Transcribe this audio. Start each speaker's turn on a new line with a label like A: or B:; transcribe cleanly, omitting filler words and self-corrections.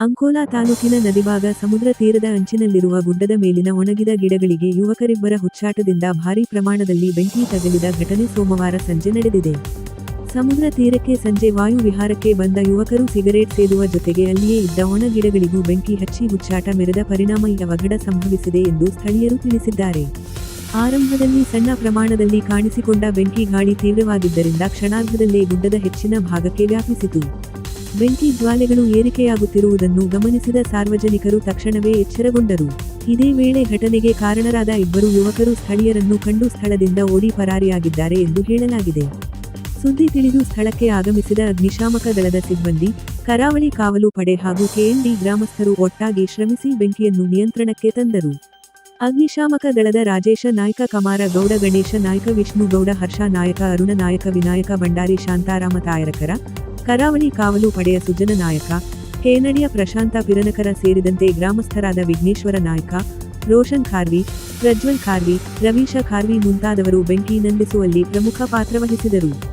A: ಅಂಕೋಲಾ ತಾಲೂಕಿನ ನದಿಭಾಗ ಸಮುದ್ರ ತೀರದ ಅಂಚಿನಲ್ಲಿರುವ ಗುಡ್ಡದ ಮೇಲಿನ ಒಣಗಿದ ಗಿಡಗಳಿಗೆ ಯುವಕರಿಬ್ಬರ ಹುಚ್ಚಾಟದಿಂದ ಭಾರೀ ಪ್ರಮಾಣದಲ್ಲಿ ಬೆಂಕಿ ತಗುಲಿದ ಘಟನೆ ಸೋಮವಾರ ಸಂಜೆ ನಡೆದಿದೆ. ಸಮುದ್ರ ತೀರಕ್ಕೆ ಸಂಜೆ ವಾಯು ವಿಹಾರಕ್ಕೆ ಬಂದ ಯುವಕರು ಸಿಗರೇಟ್ ಸೇದುವ ಜೊತೆಗೆ ಅಲ್ಲಿಯೇ ಇದ್ದ ಒಣ ಗಿಡಗಳಿಗೂ ಬೆಂಕಿ ಹಚ್ಚಿ ಹುಚ್ಚಾಟ ಮೆರೆದ ಪರಿಣಾಮ ಈ ಅವಘಡ ಸಂಭವಿಸಿದೆ ಎಂದು ಸ್ಥಳೀಯರು ತಿಳಿಸಿದ್ದಾರೆ. ಆರಂಭದಲ್ಲಿ ಸಣ್ಣ ಪ್ರಮಾಣದಲ್ಲಿ ಕಾಣಿಸಿಕೊಂಡ ಬೆಂಕಿ ಗಾಳಿ ತೀವ್ರವಾಗಿದ್ದರಿಂದ ಕ್ಷಣಾರ್ಧದಲ್ಲೇ ಗುಡ್ಡದ ಹೆಚ್ಚಿನ ಭಾಗಕ್ಕೆ ವ್ಯಾಪಿಸಿತು. ಬೆಂಕಿ ಜ್ವಾಲೆಗಳು ಏರಿಕೆಯಾಗುತ್ತಿರುವುದನ್ನು ಗಮನಿಸಿದ ಸಾರ್ವಜನಿಕರು ತಕ್ಷಣವೇ ಎಚ್ಚರಗೊಂಡರು. ಇದೇ ವೇಳೆ ಘಟನೆಗೆ ಕಾರಣರಾದ ಇಬ್ಬರು ಯುವಕರು ಸ್ಥಳೀಯರನ್ನು ಕಂಡು ಸ್ಥಳದಿಂದ ಓಡಿ ಪರಾರಿಯಾಗಿದ್ದಾರೆ ಎಂದು ಹೇಳಲಾಗಿದೆ. ಸುದ್ದಿ ತಿಳಿದು ಸ್ಥಳಕ್ಕೆ ಆಗಮಿಸಿದ ಅಗ್ನಿಶಾಮಕ ದಳದ ಸಿಬ್ಬಂದಿ, ಕರಾವಳಿ ಕಾವಲು ಪಡೆ ಹಾಗೂ ಕೆಎನ್ಡಿ ಗ್ರಾಮಸ್ಥರು ಒಟ್ಟಾಗಿ ಶ್ರಮಿಸಿ ಬೆಂಕಿಯನ್ನು ನಿಯಂತ್ರಣಕ್ಕೆ ತಂದರು. ಅಗ್ನಿಶಾಮಕ ದಳದ ರಾಜೇಶ ನಾಯ್ಕ, ಕಮಾರ ಗೌಡ, ಗಣೇಶ ನಾಯ್ಕ, ವಿಷ್ಣು ಗೌಡ, ಹರ್ಷ ನಾಯಕ, ಅರುಣ ನಾಯಕ, ವಿನಾಯಕ ಭಂಡಾರಿ, ಶಾಂತಾರಾಮ ತಾಯರಕರ, ಕರಾವಳಿ ಕಾವಲು ಪಡೆಯ ಸುಜನ ನಾಯಕ, ಕೇನಡಿಯ ಪ್ರಶಾಂತ ಪಿರನಕರ ಸೇರಿದಂತೆ ಗ್ರಾಮಸ್ಥರಾದ ವಿಘ್ನೇಶ್ವರ ನಾಯ್ಕ, ರೋಷನ್ ಖಾರ್ವಿ, ಪ್ರಜ್ವಲ್ ಖಾರ್ವಿ, ರವೀಶ ಖಾರ್ವಿ ಮುಂತಾದವರು ಬೆಂಕಿ ನಂದಿಸುವಲ್ಲಿ ಪ್ರಮುಖ ಪಾತ್ರವಹಿಸಿದರು.